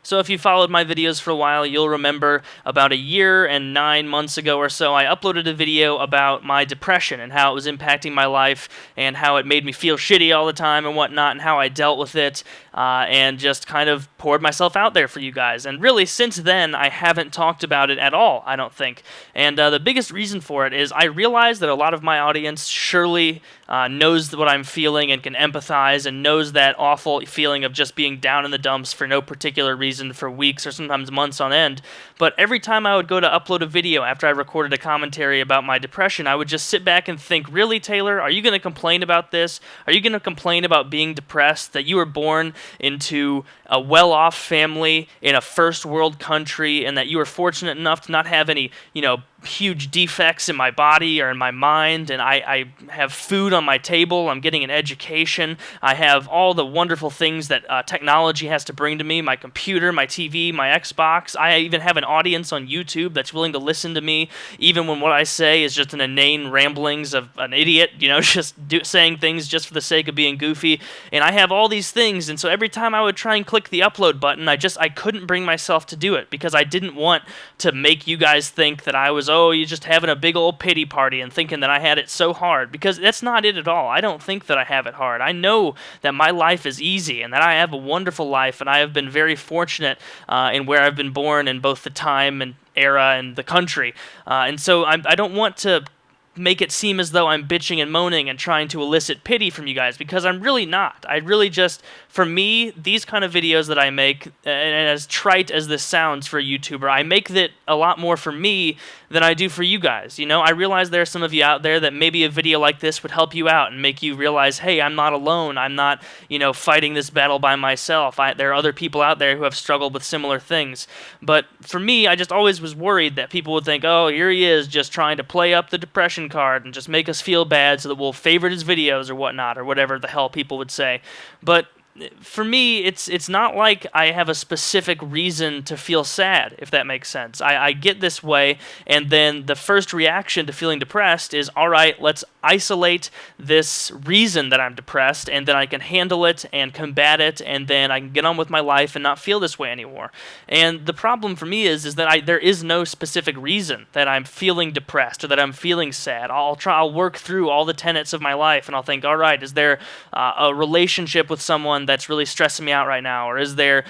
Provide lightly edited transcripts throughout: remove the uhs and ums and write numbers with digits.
So if you followed my videos for a while, you'll remember about a year and 9 months ago or so, I uploaded a video about my depression and how it was impacting my life and how it made me feel shitty all the time and whatnot and how I dealt with it and just kind of poured myself out there for you guys. And really, since then, I haven't talked about it at all, I don't think. And the biggest reason for it is I realize that a lot of my audience surely knows what I'm feeling and can empathize and knows that awful feeling of just being down in the dumps for no particular reason for weeks or sometimes months on end. But every time I would go to upload a video after I recorded a commentary about my depression, I would just sit back and think, really, Taylor, are you going to complain about this? Are you going to complain about being depressed, that you were born into a well-off family in a first world country and that you were fortunate enough to not have any, huge defects in my body or in my mind, and I have food on my table, I'm getting an education, I have all the wonderful things that technology has to bring to me, my computer, my TV, my Xbox. I even have an audience on YouTube that's willing to listen to me, even when what I say is just an inane ramblings of an idiot, just saying things just for the sake of being goofy, and I have all these things, and so every time I would try and click the upload button, I couldn't bring myself to do it, because I didn't want to make you guys think that I was, you're just having a big old pity party and thinking that I had it so hard, because that's not it at all. I don't think that I have it hard. I know that my life is easy and that I have a wonderful life, and I have been very fortunate in where I've been born in both the time and era and the country. And so I don't want to make it seem as though I'm bitching and moaning and trying to elicit pity from you guys, because I'm really not. I really just, for me, these kind of videos that I make, and as trite as this sounds for a YouTuber, I make that a lot more for me than I do for you guys. I realize there are some of you out there that maybe a video like this would help you out and make you realize, hey, I'm not alone. I'm not, fighting this battle by myself. There are other people out there who have struggled with similar things. But for me, I just always was worried that people would think, oh, here he is just trying to play up the depression card and just make us feel bad so that we'll favorite his videos or whatnot, or whatever the hell people would say. But for me, it's not like I have a specific reason to feel sad, if that makes sense. I get this way, and then the first reaction to feeling depressed is, all right, let's isolate this reason that I'm depressed, and then I can handle it and combat it, and then I can get on with my life and not feel this way anymore. And the problem for me is that there is no specific reason that I'm feeling depressed or that I'm feeling sad. I'll work through all the tenets of my life, and I'll think, all right, is there a relationship with someone that's really stressing me out right now, or is there,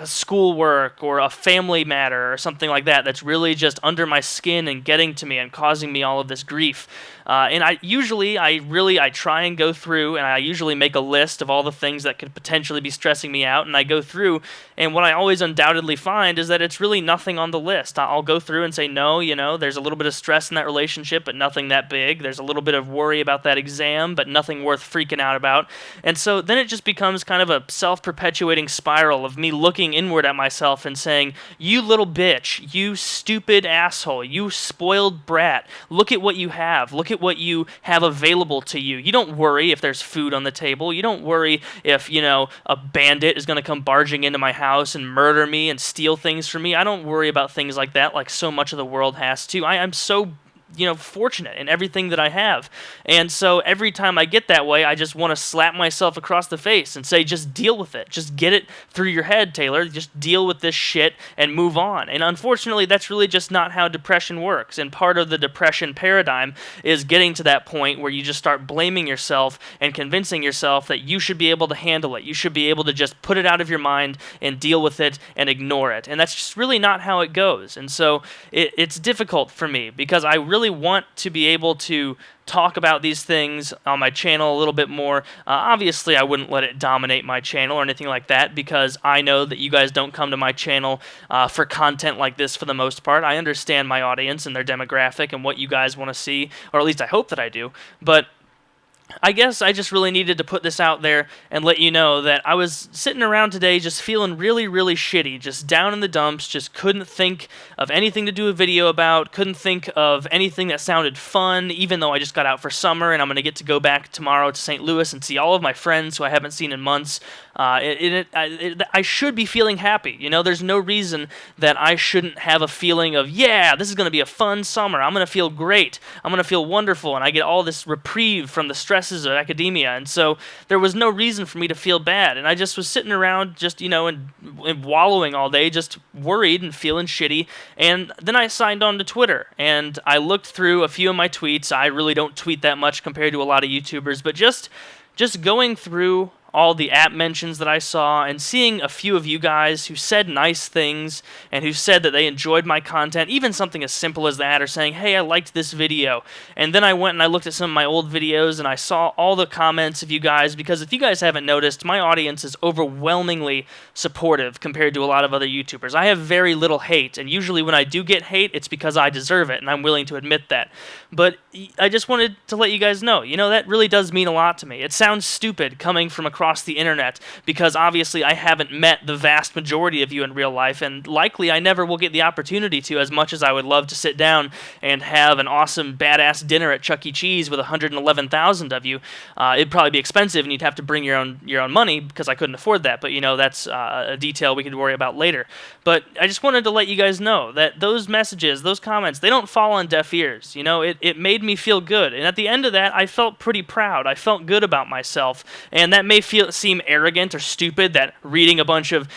schoolwork or a family matter or something like that that's really just under my skin and getting to me and causing me all of this grief. And I try and go through, and I usually make a list of all the things that could potentially be stressing me out, and I go through, and what I always undoubtedly find is that it's really nothing on the list. I'll go through and say, no, there's a little bit of stress in that relationship, but nothing that big. There's a little bit of worry about that exam, but nothing worth freaking out about. And so then it just becomes kind of a self-perpetuating spiral of me looking inward at myself and saying, you little bitch, you stupid asshole, you spoiled brat, look at what you have. Look at what you have available to you. You don't worry if there's food on the table. You don't worry if, a bandit is going to come barging into my house and murder me and steal things from me. I don't worry about things like that like so much of the world has to. I'm so fortunate in everything that I have. And so every time I get that way, I just want to slap myself across the face and say, just deal with it. Just get it through your head, Taylor. Just deal with this shit and move on. And unfortunately, that's really just not how depression works. And part of the depression paradigm is getting to that point where you just start blaming yourself and convincing yourself that you should be able to handle it. You should be able to just put it out of your mind and deal with it and ignore it. And that's just really not how it goes. And so it's difficult for me because I really want to be able to talk about these things on my channel a little bit more. Obviously, I wouldn't let it dominate my channel or anything like that, because I know that you guys don't come to my channel for content like this for the most part. I understand my audience and their demographic and what you guys want to see, or at least I hope that I do. But I guess I just really needed to put this out there and let you know that I was sitting around today just feeling really, really shitty, just down in the dumps, just couldn't think of anything to do a video about, couldn't think of anything that sounded fun, even though I just got out for summer and I'm going to get to go back tomorrow to St. Louis and see all of my friends who I haven't seen in months. I should be feeling happy. There's no reason that I shouldn't have a feeling of, yeah, this is going to be a fun summer. I'm going to feel great. I'm going to feel wonderful, and I get all this reprieve from the stress stresses of academia, and so there was no reason for me to feel bad, and I just was sitting around just, and wallowing all day, just worried and feeling shitty. And then I signed on to Twitter, and I looked through a few of my tweets. I really don't tweet that much compared to a lot of YouTubers, but just going through all the app mentions that I saw and seeing a few of you guys who said nice things and who said that they enjoyed my content, even something as simple as that, or saying, hey, I liked this video. And then I went and I looked at some of my old videos and I saw all the comments of you guys, because if you guys haven't noticed, my audience is overwhelmingly supportive compared to a lot of other YouTubers. I have very little hate, and usually when I do get hate, it's because I deserve it, and I'm willing to admit that. But I just wanted to let you guys know, that really does mean a lot to me. It sounds stupid coming from across the internet, because obviously I haven't met the vast majority of you in real life, and likely I never will get the opportunity to, as much as I would love to sit down and have an awesome badass dinner at Chuck E. Cheese with 111,000 of you. It'd probably be expensive, and you'd have to bring your own money, because I couldn't afford that, but that's a detail we could worry about later. But I just wanted to let you guys know that those messages, those comments, they don't fall on deaf ears. It made me feel good, and at the end of that, I felt pretty proud. I felt good about myself, and that may seem arrogant or stupid, that reading a bunch of,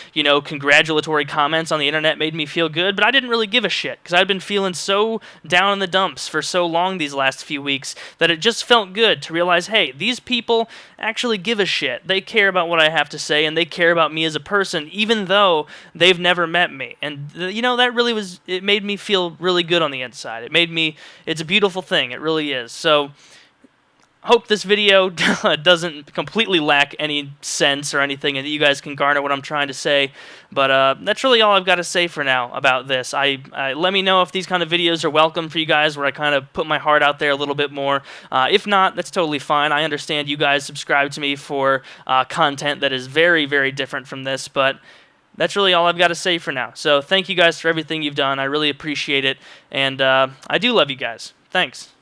congratulatory comments on the internet made me feel good, but I didn't really give a shit, because I'd been feeling so down in the dumps for so long these last few weeks that it just felt good to realize, hey, these people actually give a shit. They care about what I have to say, and they care about me as a person, even though they've never met me. And, that really it made me feel really good on the inside. It's a beautiful thing. It really is. So, hope this video doesn't completely lack any sense or anything, and that you guys can garner what I'm trying to say. But that's really all I've got to say for now about this. Let me know if these kind of videos are welcome for you guys, where I kind of put my heart out there a little bit more. If not, that's totally fine. I understand you guys subscribe to me for content that is very, very different from this, but that's really all I've got to say for now. So thank you guys for everything you've done. I really appreciate it, and I do love you guys. Thanks.